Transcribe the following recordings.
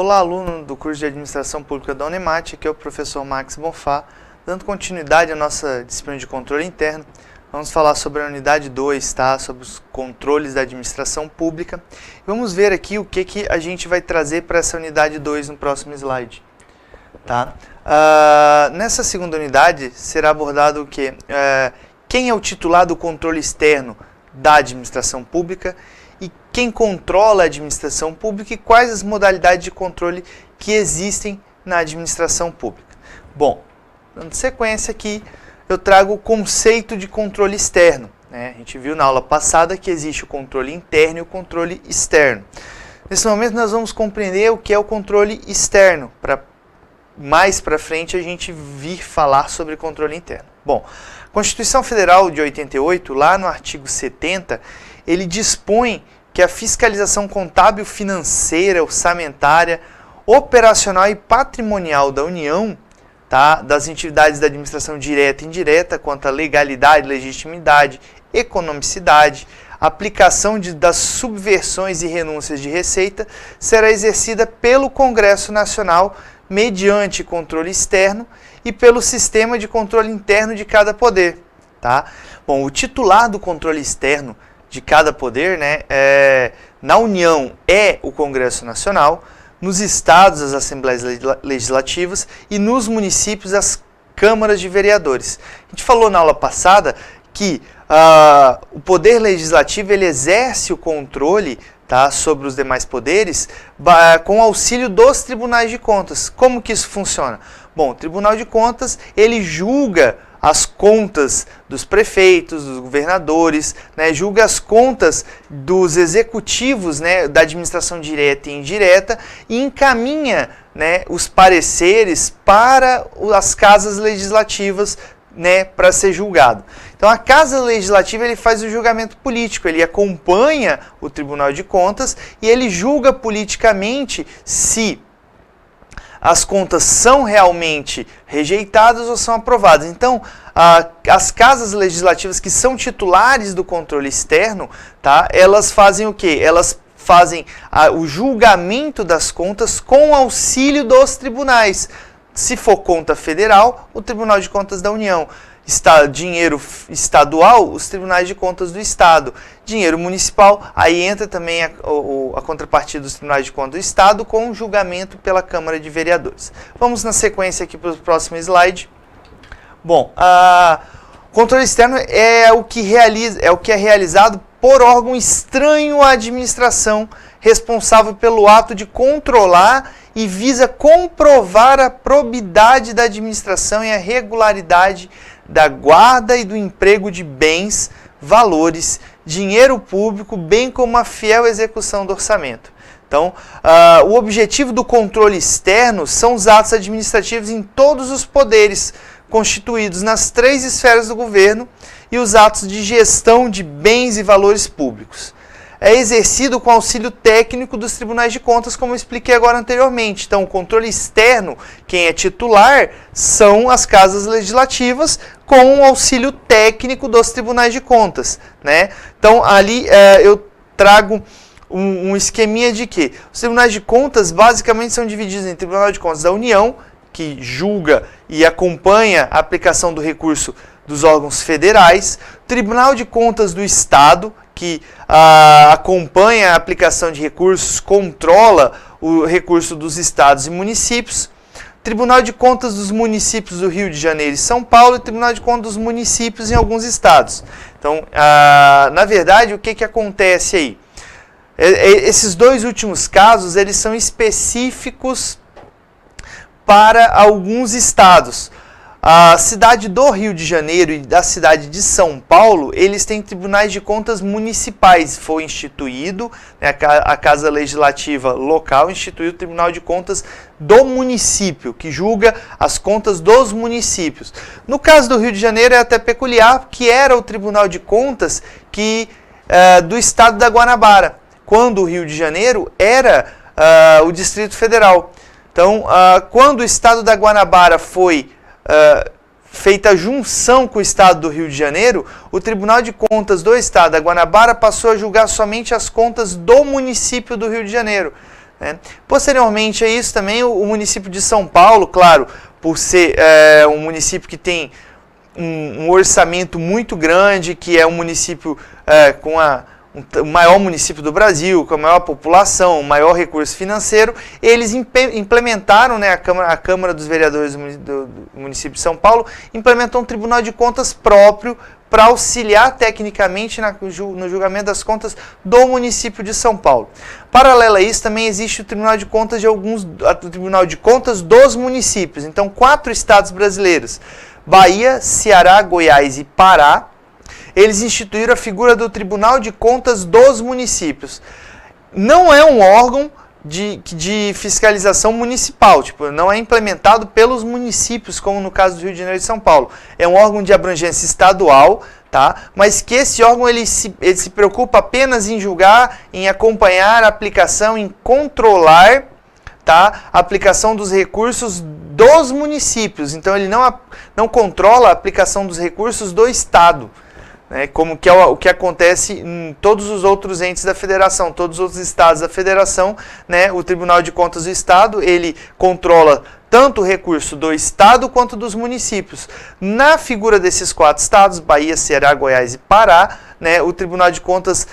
Olá, aluno do curso de Administração Pública da Unemate, aqui é o professor Max Bonfá, dando continuidade à nossa disciplina de controle interno. Vamos falar sobre a unidade 2, tá? Sobre os controles da administração pública. Vamos ver aqui o que a gente vai trazer para essa unidade 2 no próximo slide. Tá? Nessa segunda unidade será abordado o quê? Quem é o titular do controle externo da administração pública e quem controla a administração pública e quais as modalidades de controle que existem na administração pública. Bom, dando sequência aqui, eu trago o conceito de controle externo, né? A gente viu na aula passada que existe o controle interno e o controle externo. Nesse momento nós vamos compreender o que é o controle externo, para mais para frente a gente vir falar sobre controle interno. Bom, a Constituição Federal de 88, lá no artigo 70, ele dispõe que a fiscalização contábil, financeira, orçamentária, operacional e patrimonial da União, tá, das entidades da administração direta e indireta, quanto à legalidade, legitimidade, economicidade, aplicação das subversões e renúncias de receita, será exercida pelo Congresso Nacional mediante controle externo e pelo sistema de controle interno de cada poder. Tá? Bom, o titular do controle externo de cada poder, né, na União é o Congresso Nacional, nos estados as Assembleias Legislativas e nos municípios as câmaras de vereadores. A gente falou na aula passada que o poder legislativo ele exerce o controle, tá, sobre os demais poderes com auxílio dos tribunais de contas. Como que isso funciona? Bom, o Tribunal de Contas ele julga as contas dos prefeitos, dos governadores, né, julga as contas dos executivos, né, da administração direta e indireta e encaminha, né, os pareceres para as casas legislativas, né, para ser julgado. Então a Casa Legislativa ele faz o julgamento político, ele acompanha o Tribunal de Contas e ele julga politicamente se as contas são realmente rejeitadas ou são aprovadas. Então, as casas legislativas que são titulares do controle externo, tá, elas fazem o quê? Elas fazem o julgamento das contas com auxílio dos tribunais. Se for conta federal, o Tribunal de Contas da União. Dinheiro estadual, os tribunais de contas do Estado. Dinheiro municipal, aí entra também a contrapartida dos tribunais de contas do Estado com julgamento pela Câmara de Vereadores. Vamos na sequência aqui para o próximo slide. Bom, controle externo é o que é realizado por órgão estranho à administração, responsável pelo ato de controlar e visa comprovar a probidade da administração e a regularidade da guarda e do emprego de bens, valores, dinheiro público, bem como a fiel execução do orçamento. Então, o objetivo do controle externo são os atos administrativos em todos os poderes constituídos nas 3 esferas do governo e os atos de gestão de bens e valores públicos. É exercido com auxílio técnico dos tribunais de contas, como eu expliquei agora anteriormente. Então, o controle externo, quem é titular, são as casas legislativas com o auxílio técnico dos tribunais de contas, né? Então, ali eu trago um esqueminha de que os tribunais de contas basicamente são divididos em Tribunal de Contas da União, que julga e acompanha a aplicação do recurso dos órgãos federais, Tribunal de Contas do Estado, que acompanha a aplicação de recursos, controla o recurso dos estados e municípios, Tribunal de Contas dos municípios do Rio de Janeiro e São Paulo e Tribunal de Contas dos municípios em alguns estados. Então, na verdade, o que acontece aí? Esses 2 últimos casos, eles são específicos para alguns estados. A cidade do Rio de Janeiro e da cidade de São Paulo, eles têm tribunais de contas municipais. Foi instituído, né, a Casa Legislativa local instituiu o Tribunal de Contas do município, que julga as contas dos municípios. No caso do Rio de Janeiro é até peculiar, que era o Tribunal de Contas do estado da Guanabara, quando o Rio de Janeiro era o Distrito Federal. Então, quando o estado da Guanabara foi feita a junção com o estado do Rio de Janeiro, o Tribunal de Contas do estado da Guanabara passou a julgar somente as contas do município do Rio de Janeiro. né? Posteriormente a isso também o município de São Paulo, claro, por ser um município que tem um orçamento muito grande, que é um município com o maior município do Brasil, com a maior população, o maior recurso financeiro, eles implementaram, né, a Câmara dos Vereadores do município de São Paulo, implementou um Tribunal de Contas próprio para auxiliar tecnicamente no julgamento das contas do município de São Paulo. Paralelo a isso, também existe o Tribunal de Contas Tribunal de Contas dos municípios. Então, 4 estados brasileiros, Bahia, Ceará, Goiás e Pará, eles instituíram a figura do Tribunal de Contas dos municípios. Não é um órgão de fiscalização municipal, tipo, não é implementado pelos municípios, como no caso do Rio de Janeiro e de São Paulo. É um órgão de abrangência estadual, tá? Mas que esse órgão ele se preocupa apenas em julgar, em acompanhar a aplicação, em controlar, tá, a aplicação dos recursos dos municípios. Então ele não controla a aplicação dos recursos do Estado, né, como que é o que acontece em todos os outros entes da federação, todos os outros estados da federação, né, o Tribunal de Contas do Estado, ele controla tanto o recurso do Estado quanto dos municípios. Na figura desses 4 estados, Bahia, Ceará, Goiás e Pará, né, o Tribunal de Contas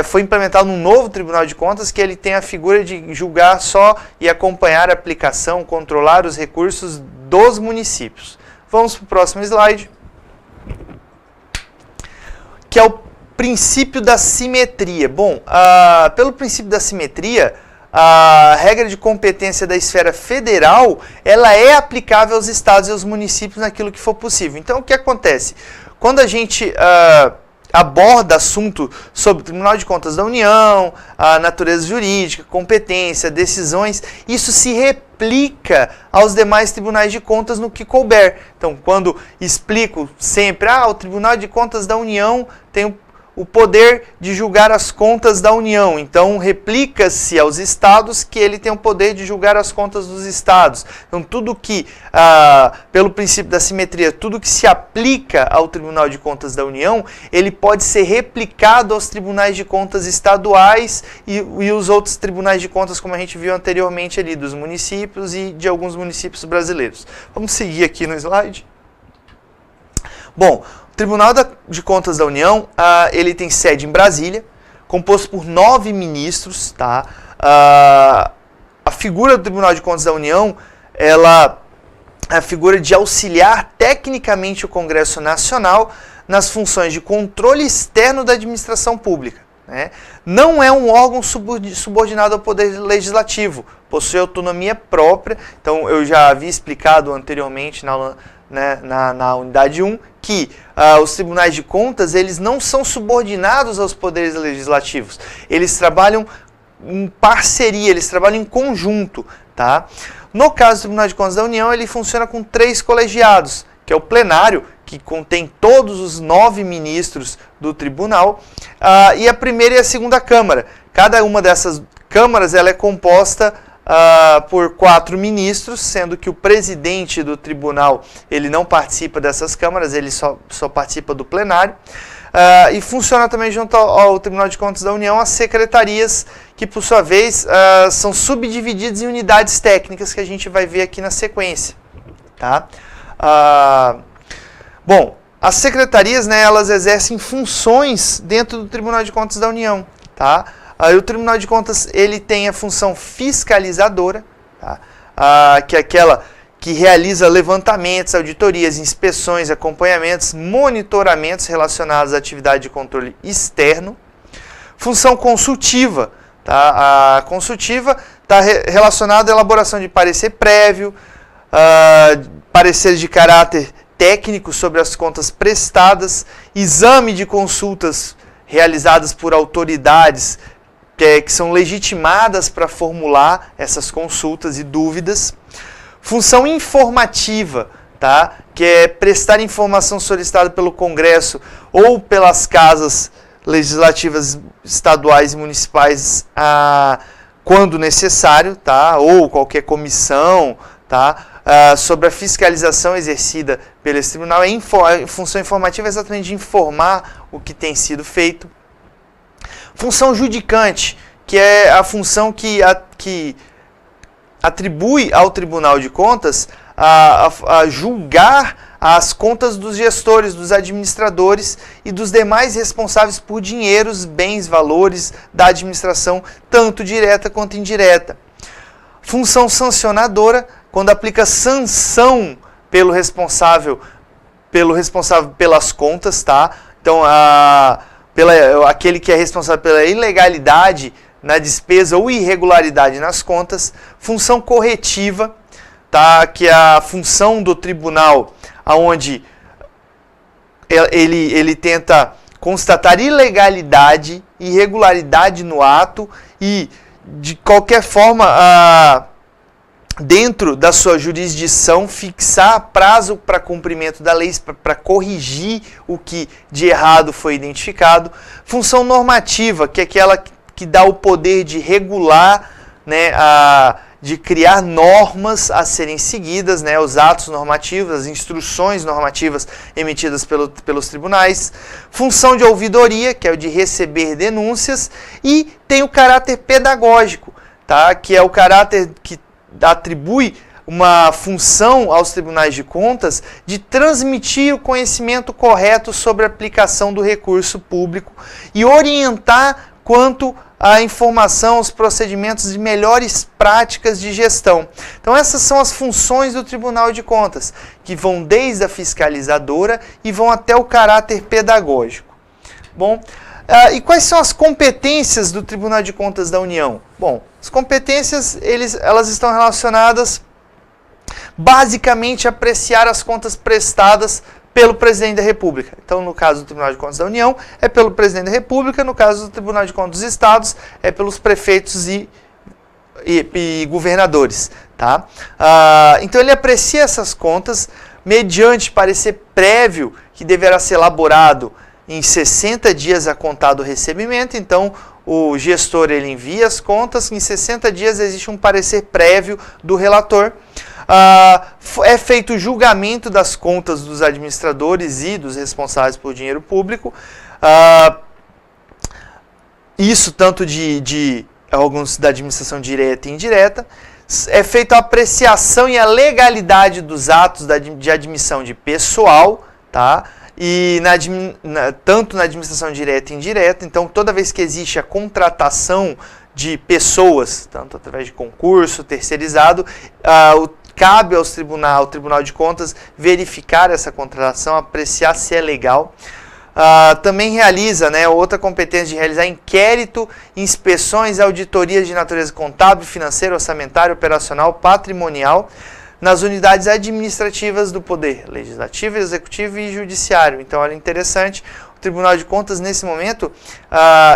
foi implementado um novo Tribunal de Contas que ele tem a figura de julgar só e acompanhar a aplicação, controlar os recursos dos municípios. Vamos para o próximo slide, que é o princípio da simetria. Bom, pelo princípio da simetria, a regra de competência da esfera federal, ela é aplicável aos estados e aos municípios naquilo que for possível. Então, o que acontece? Quando a gente aborda assunto sobre o Tribunal de Contas da União, a natureza jurídica, competência, decisões, isso se replica aos demais tribunais de contas no que couber. Então, quando explico sempre, o Tribunal de Contas da União tem o poder de julgar as contas da União. Então, replica-se aos estados que ele tem o poder de julgar as contas dos estados. Então, tudo que, pelo princípio da simetria, tudo que se aplica ao Tribunal de Contas da União, ele pode ser replicado aos tribunais de contas estaduais e os outros tribunais de contas, como a gente viu anteriormente ali, dos municípios e de alguns municípios brasileiros. Vamos seguir aqui no slide. Bom, o Tribunal de Contas da União, ele tem sede em Brasília, composto por 9 ministros, tá? A figura do Tribunal de Contas da União, ela é a figura de auxiliar tecnicamente o Congresso Nacional nas funções de controle externo da administração pública, né? Não é um órgão subordinado ao Poder Legislativo, possui autonomia própria. Então, eu já havia explicado anteriormente na unidade 1, que os tribunais de contas, eles não são subordinados aos poderes legislativos. Eles trabalham em parceria, eles trabalham em conjunto, tá? No caso do Tribunal de Contas da União, ele funciona com 3 colegiados, que é o plenário, que contém todos os 9 ministros do tribunal, e a primeira e a segunda Câmara. Cada uma dessas câmaras ela é composta por 4 ministros, sendo que o presidente do tribunal ele não participa dessas câmaras, ele só participa do plenário. E funciona também junto ao Tribunal de Contas da União as secretarias, que por sua vez são subdivididas em unidades técnicas, que a gente vai ver aqui na sequência. Tá? Bom, as secretarias, né, elas exercem funções dentro do Tribunal de Contas da União. Tá? O Tribunal de Contas ele tem a função fiscalizadora, tá? Que é aquela que realiza levantamentos, auditorias, inspeções, acompanhamentos, monitoramentos relacionados à atividade de controle externo. Função consultiva, tá? A consultiva está relacionada à elaboração de parecer prévio, pareceres de caráter técnico sobre as contas prestadas, exame de consultas realizadas por autoridades que são legitimadas para formular essas consultas e dúvidas. Função informativa, tá? Que é prestar informação solicitada pelo Congresso ou pelas casas legislativas estaduais e municipais quando necessário, tá? Ou qualquer comissão, tá? Sobre a fiscalização exercida pelo tribunal. A função informativa é exatamente de informar o que tem sido feito. Função judicante, que é a função que atribui ao Tribunal de Contas a julgar as contas dos gestores, dos administradores e dos demais responsáveis por dinheiros, bens, valores da administração, tanto direta quanto indireta. Função sancionadora, quando aplica sanção pelo responsável pelas contas, tá? Então, aquele que é responsável pela ilegalidade na despesa ou irregularidade nas contas. Função corretiva, tá? Que é a função do tribunal, onde ele tenta constatar ilegalidade, irregularidade no ato e, de qualquer forma, dentro da sua jurisdição, fixar prazo para cumprimento da lei, para corrigir o que de errado foi identificado. Função normativa, que é aquela que dá o poder de regular, né, de criar normas a serem seguidas, né, os atos normativos, as instruções normativas emitidas pelos tribunais. Função de ouvidoria, que é o de receber denúncias. E tem o caráter pedagógico, tá, que é o caráter que atribui uma função aos tribunais de contas de transmitir o conhecimento correto sobre a aplicação do recurso público e orientar quanto à informação, os procedimentos de melhores práticas de gestão. Então essas são as funções do Tribunal de Contas, que vão desde a fiscalizadora e vão até o caráter pedagógico. Bom, e quais são as competências do Tribunal de Contas da União? Bom, as competências elas estão relacionadas basicamente a apreciar as contas prestadas pelo Presidente da República. Então, no caso do Tribunal de Contas da União, é pelo Presidente da República. No caso do Tribunal de Contas dos Estados, é pelos prefeitos e governadores. Tá? Então, ele aprecia essas contas mediante parecer prévio que deverá ser elaborado em 60 dias a contar do recebimento. Então, o gestor ele envia as contas, em 60 dias existe um parecer prévio do relator. É feito o julgamento das contas dos administradores e dos responsáveis por dinheiro público. Isso tanto de órgãos da administração direta e indireta. É feita a apreciação e a legalidade dos atos de admissão de pessoal, tá? E tanto na administração direta e indireta. Então, toda vez que existe a contratação de pessoas, tanto através de concurso, terceirizado, cabe ao Tribunal de Contas verificar essa contratação, apreciar se é legal. Também realiza, né, outra competência de realizar inquérito, inspeções e auditorias de natureza contábil, financeira, orçamentária, operacional, patrimonial, nas unidades administrativas do Poder Legislativo, Executivo e Judiciário. Então, olha, interessante, o Tribunal de Contas, nesse momento,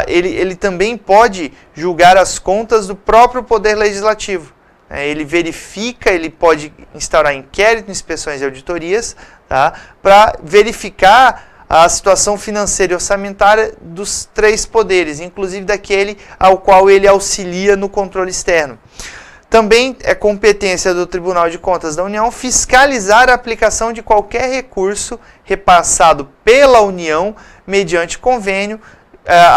ele também pode julgar as contas do próprio Poder Legislativo. Ele verifica, ele pode instaurar inquérito, inspeções e auditorias, tá, para verificar a situação financeira e orçamentária dos três poderes, inclusive daquele ao qual ele auxilia no controle externo. Também é competência do Tribunal de Contas da União fiscalizar a aplicação de qualquer recurso repassado pela União mediante convênio,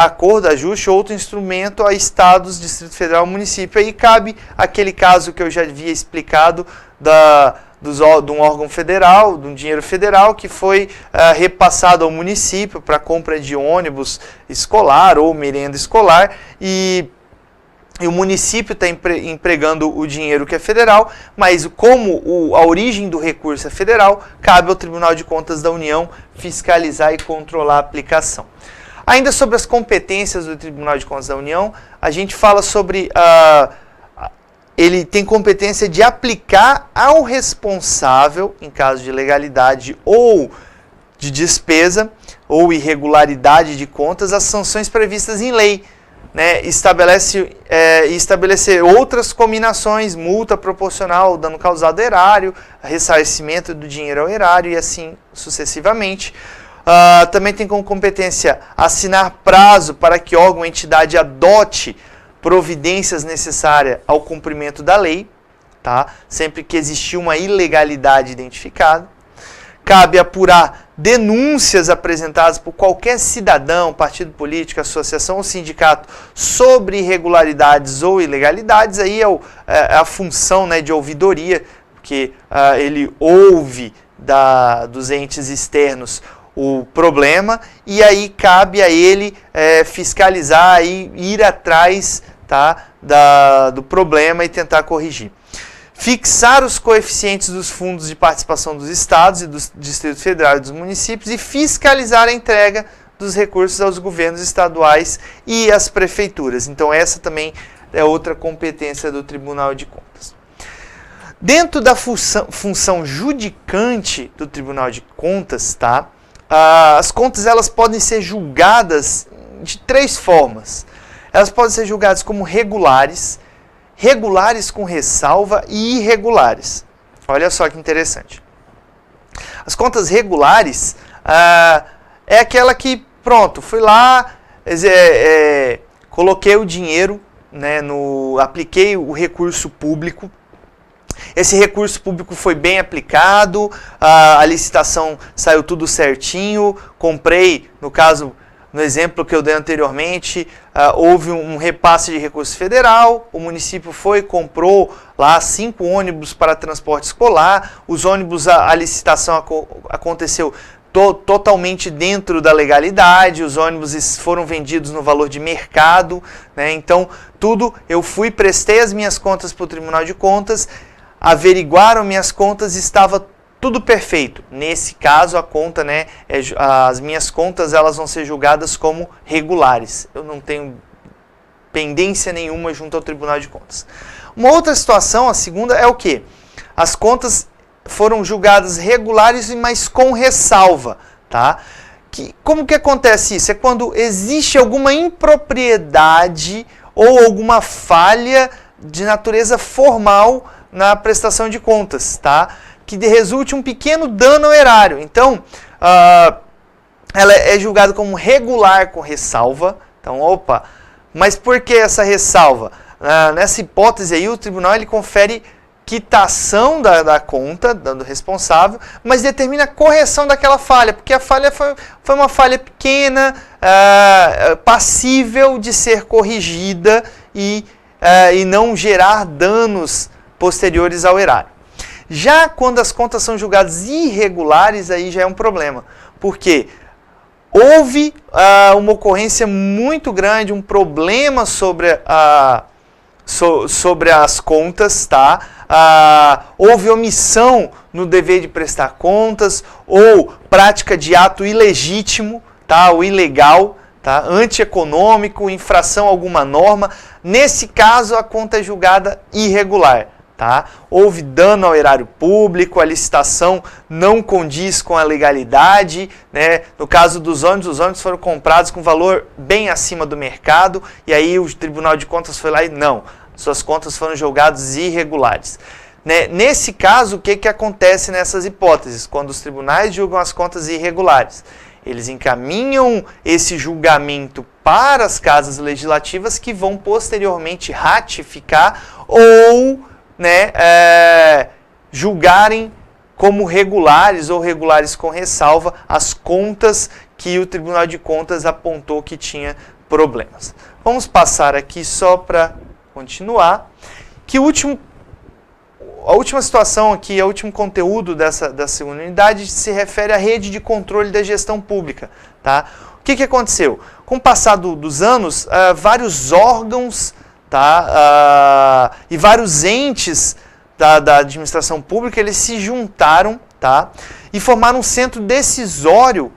acordo, ajuste ou outro instrumento a estados, Distrito Federal, município. Aí cabe aquele caso que eu já havia explicado de um órgão federal, de um dinheiro federal que foi repassado ao município para compra de ônibus escolar ou merenda escolar e o município está empregando o dinheiro que é federal, mas como a origem do recurso é federal, cabe ao Tribunal de Contas da União fiscalizar e controlar a aplicação. Ainda sobre as competências do Tribunal de Contas da União, a gente fala sobre... ele tem competência de aplicar ao responsável, em caso de ilegalidade ou de despesa ou irregularidade de contas, as sanções previstas em lei. Né, estabelecer outras combinações, multa proporcional, dano causado ao erário, ressarcimento do dinheiro ao erário e assim sucessivamente. Também tem como competência assinar prazo para que órgão ou entidade adote providências necessárias ao cumprimento da lei, tá? Sempre que existir uma ilegalidade identificada. Cabe apurar denúncias apresentadas por qualquer cidadão, partido político, associação ou sindicato sobre irregularidades ou ilegalidades, aí é a função, né, de ouvidoria, porque ele ouve dos entes externos o problema e aí cabe a ele fiscalizar e ir atrás, tá, do problema e tentar corrigir. Fixar os coeficientes dos fundos de participação dos estados e do Distrito Federal e dos municípios e fiscalizar a entrega dos recursos aos governos estaduais e às prefeituras. Então essa também é outra competência do Tribunal de Contas. Dentro da função judicante do Tribunal de Contas, tá? As contas elas podem ser julgadas de 3 formas. Elas podem ser julgadas como regulares, regulares com ressalva e irregulares. Olha só que interessante. As contas regulares é aquela que, pronto, fui lá, coloquei o dinheiro, né, apliquei o recurso público. Esse recurso público foi bem aplicado, a licitação saiu tudo certinho, comprei, no caso, no exemplo que eu dei anteriormente, houve um repasse de recurso federal, o município foi e comprou lá 5 ônibus para transporte escolar, os ônibus, a licitação aconteceu totalmente dentro da legalidade, os ônibus foram vendidos no valor de mercado, né? Então tudo, eu fui, prestei as minhas contas para o Tribunal de Contas, averiguaram minhas contas e estava tudo perfeito. Nesse caso, a conta, né, as minhas contas elas vão ser julgadas como regulares. Eu não tenho pendência nenhuma junto ao Tribunal de Contas. Uma outra situação, a segunda, é o quê? As contas foram julgadas regulares, mas com ressalva, tá? Como que acontece isso? É quando existe alguma impropriedade ou alguma falha de natureza formal na prestação de contas, tá? Que resulte um pequeno dano ao erário. Então, ela é julgada como regular com ressalva. Então, mas por que essa ressalva? Nessa hipótese aí, o tribunal ele confere quitação da conta do responsável, mas determina a correção daquela falha, porque a falha foi uma falha pequena, passível de ser corrigida e não gerar danos posteriores ao erário. Já quando as contas são julgadas irregulares, aí já é um problema, porque houve uma ocorrência muito grande, um problema sobre as contas, tá? Houve omissão no dever de prestar contas, ou prática de ato ilegítimo, tá? Ou ilegal, tá? Antieconômico, infração a alguma norma. Nesse caso, a conta é julgada irregular. Tá? Houve dano ao erário público, a licitação não condiz com a legalidade, né? No caso dos ônibus, os ônibus foram comprados com valor bem acima do mercado, e aí o Tribunal de Contas foi lá e não, suas contas foram julgadas irregulares. Né? Nesse caso, o que acontece nessas hipóteses? Quando os tribunais julgam as contas irregulares, eles encaminham esse julgamento para as casas legislativas que vão posteriormente ratificar ou, né, julgarem como regulares ou regulares com ressalva as contas que o Tribunal de Contas apontou que tinha problemas. Vamos passar aqui só para continuar, que a última situação aqui, o último conteúdo da segunda unidade se refere à rede de controle da gestão pública. Tá? O que aconteceu? Com o passar dos anos, vários órgãos, tá? E vários entes da administração pública eles se juntaram, tá? E formaram um centro decisório,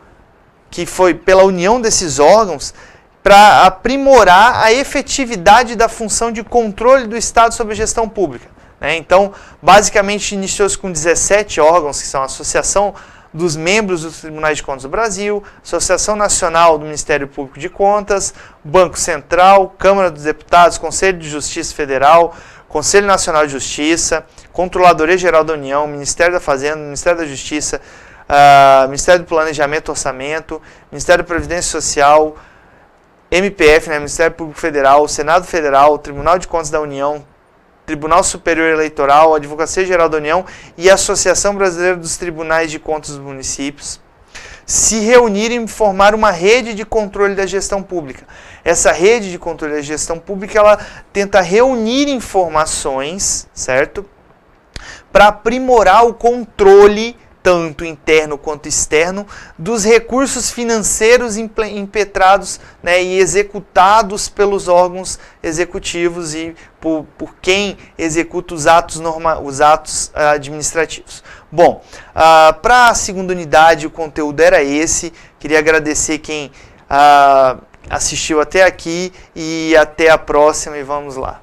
que foi pela união desses órgãos, para aprimorar a efetividade da função de controle do Estado sobre a gestão pública. Né? Então, basicamente, iniciou-se com 17 órgãos, que são a Associação dos Membros dos Tribunais de Contas do Brasil, Associação Nacional do Ministério Público de Contas, Banco Central, Câmara dos Deputados, Conselho de Justiça Federal, Conselho Nacional de Justiça, Controladoria Geral da União, Ministério da Fazenda, Ministério da Justiça, Ministério do Planejamento e Orçamento, Ministério da Previdência Social, MPF, né, Ministério Público Federal, Senado Federal, Tribunal de Contas da União, Tribunal Superior Eleitoral, Advocacia Geral da União e a Associação Brasileira dos Tribunais de Contas dos Municípios. se reunirem e formar uma rede de controle da gestão pública. Essa rede de controle da gestão pública, ela tenta reunir informações, certo? Para aprimorar o controle, tanto interno quanto externo, dos recursos financeiros impetrados, né, e executados pelos órgãos executivos e por quem executa os atos administrativos. Bom, para a segunda unidade o conteúdo era esse. Queria agradecer quem assistiu até aqui e até a próxima, e vamos lá.